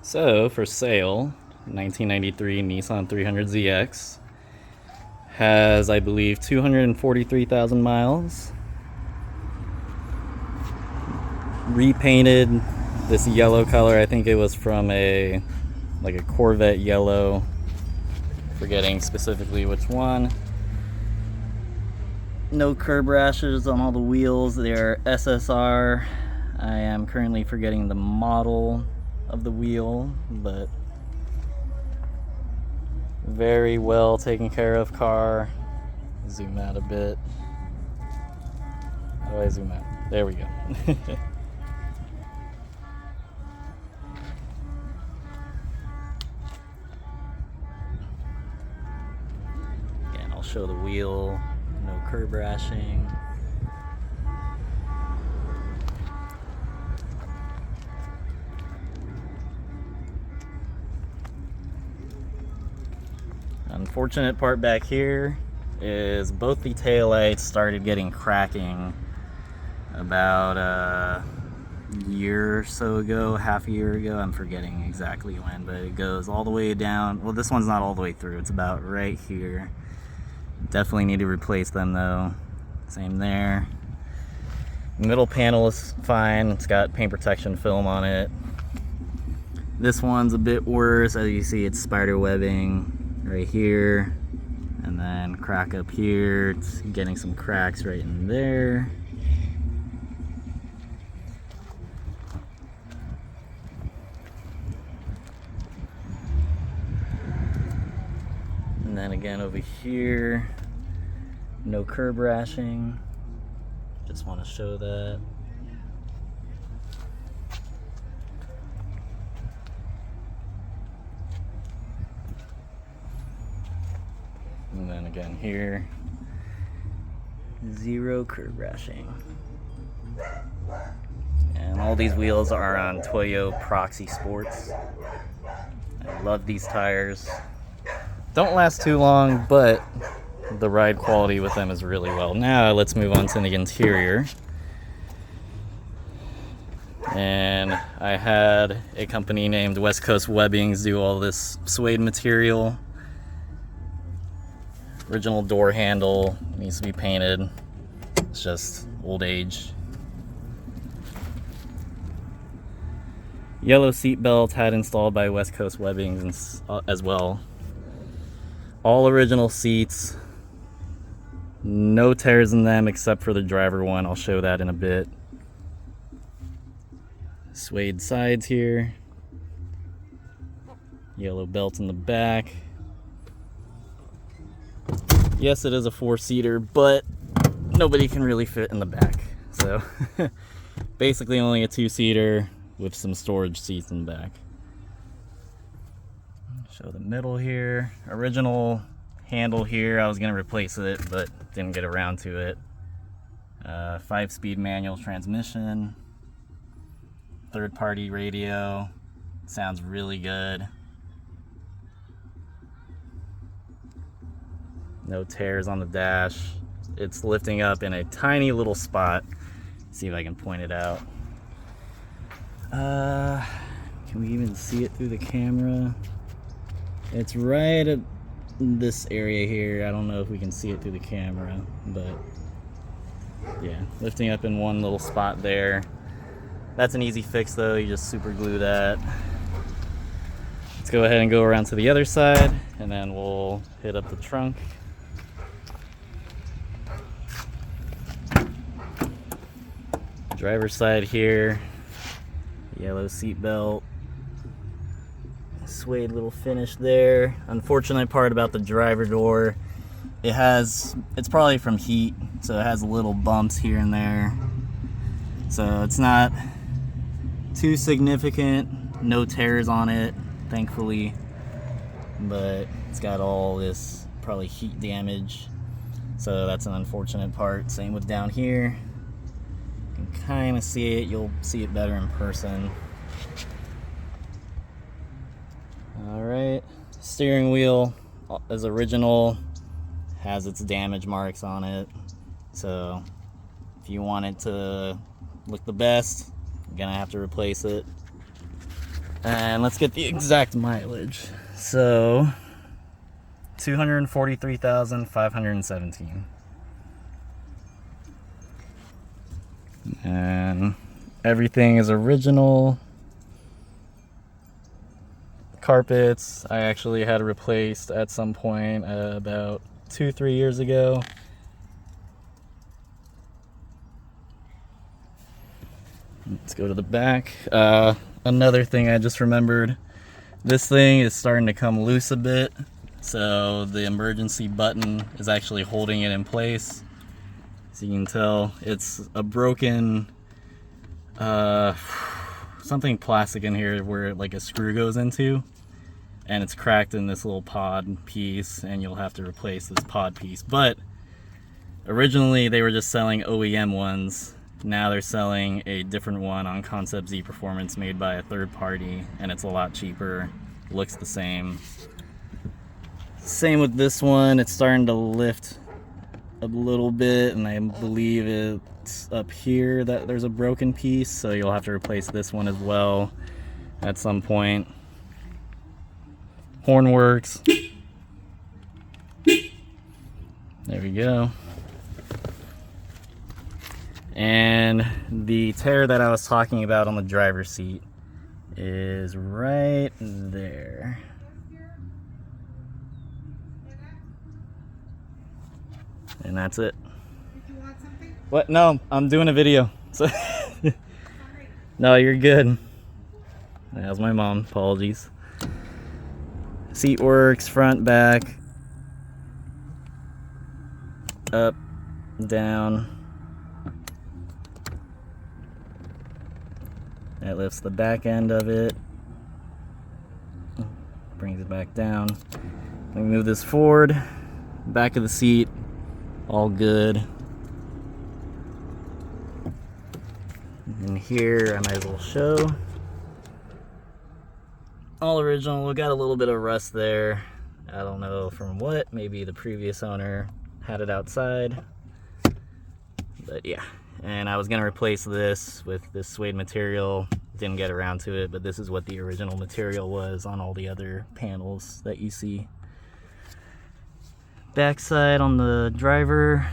So, for sale, 1993 Nissan 300ZX. Has, I believe, 243,000 miles. Repainted this yellow color. I think it was from a Corvette yellow. Forgetting specifically which one. No curb rashes on all the wheels. They're SSR. I am currently forgetting the model of the wheel, but very well taken care of car. Zoom out a bit. How do I zoom out? There we go. Again, I'll show the wheel. No curb rashing. Unfortunate part back here is both the taillights started getting cracking about a year or so ago, half a year ago. I'm forgetting exactly when, but it goes all the way down. Well, this one's not all the way through. It's about right here. Definitely need to replace them though. Same there. Middle panel is fine. It's got paint protection film on it. This one's a bit worse. As you see, it's spider webbing right here, and then crack up here. It's getting some cracks right in there. And then again over here, no curb rashing. Just want to show that. And then again here, zero curb rashing. And all these wheels are on Toyo Proxy Sports. I love these tires. Don't last too long, but the ride quality with them is really well. Now let's move on to the interior. And I had a company named West Coast Webbings do all this suede material. Original door handle needs to be painted. It's just old age. Yellow seat belt had installed by West Coast Webbings as well. All original seats. No tears in them except for the driver one. I'll show that in a bit. Suede sides here. Yellow belt in the back. Yes, it is a four-seater, but nobody can really fit in the back. So basically only a two-seater with some storage seats in the back. Show the middle here. Original handle here. I was going to replace it, but didn't get around to it. 5-speed manual transmission. Third-party radio. Sounds really good. No tears on the dash. It's lifting up in a tiny little spot. See if I can point it out. Can we even see it through the camera? It's right at this area here. I don't know if we can see it through the camera, but yeah, lifting up in one little spot there. That's an easy fix though. You just super glue that. Let's go ahead and go around to the other side, and then we'll hit up the trunk. Driver's side here, yellow seat belt, suede little finish there. Unfortunate part about the driver door, it's probably from heat, so it has little bumps here and there. So it's not too significant, no tears on it, thankfully, but it's got all this probably heat damage. So that's an unfortunate part. Same with down here. You can kind of see it. You'll see it better in person. Alright, steering wheel is original, has its damage marks on it, so if you want it to look the best, you're gonna have to replace it. And let's get the exact mileage. So 243,517. And everything is original. Carpets I actually had replaced at some point about 2-3 years ago. Let's go to the back. Another thing I just remembered, this thing is starting to come loose a bit, so the emergency button is actually holding it in place. As you can tell, it's a broken something plastic in here where like a screw goes into, and it's cracked in this little pod piece, and you'll have to replace this pod piece. But originally they were just selling OEM ones. Now they're selling a different one on Concept Z Performance made by a third party, and it's a lot cheaper, looks the same. Same with this one, it's starting to lift a little bit, and I believe it's up here that there's a broken piece, so you'll have to replace this one as well at some point. Horn works. There we go. And the tear that I was talking about on the driver's seat is right there. And that's it. Did you want something? What? No, I'm doing a video. So no, you're good. That was my mom. Apologies. Seat works, front, back, up, down. That lifts the back end of it, brings it back down. Let me move this forward, back of the seat, all good. And here, I might as well show. All original, we got a little bit of rust there. I don't know from what, maybe the previous owner had it outside. But yeah. And I was gonna replace this with this suede material, didn't get around to it, but this is what the original material was on all the other panels that you see. Backside on the driver,